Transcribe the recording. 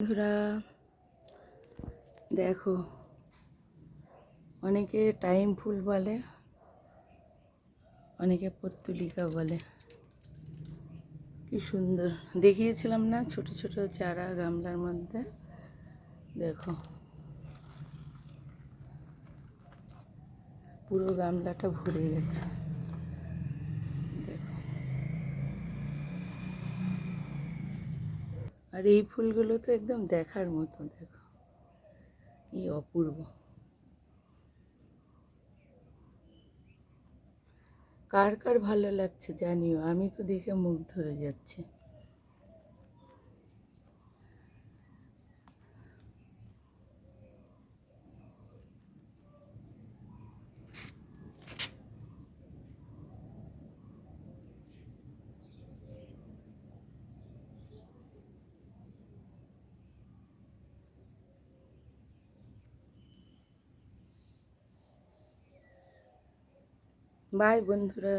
বন্ধুরা দেখো, অনেকে টাইম ফুল বলে, অনেকে পর্তুলিকা বলে। কি সুন্দর দেখিয়েছিলাম না ছোট ছোট চারা গামলার মধ্যে। দেখো পুরো গামলাটা ভরে গেছে। দেখো, আর এই ফুলগুলো তো একদম দেখার মতো। দেখো এই অপূর্ব। কার কার ভালো লাগছে জানিও, আমি তো দেখে মুগ্ধ হয়ে যাচ্ছি। বাই বন্ধুরা।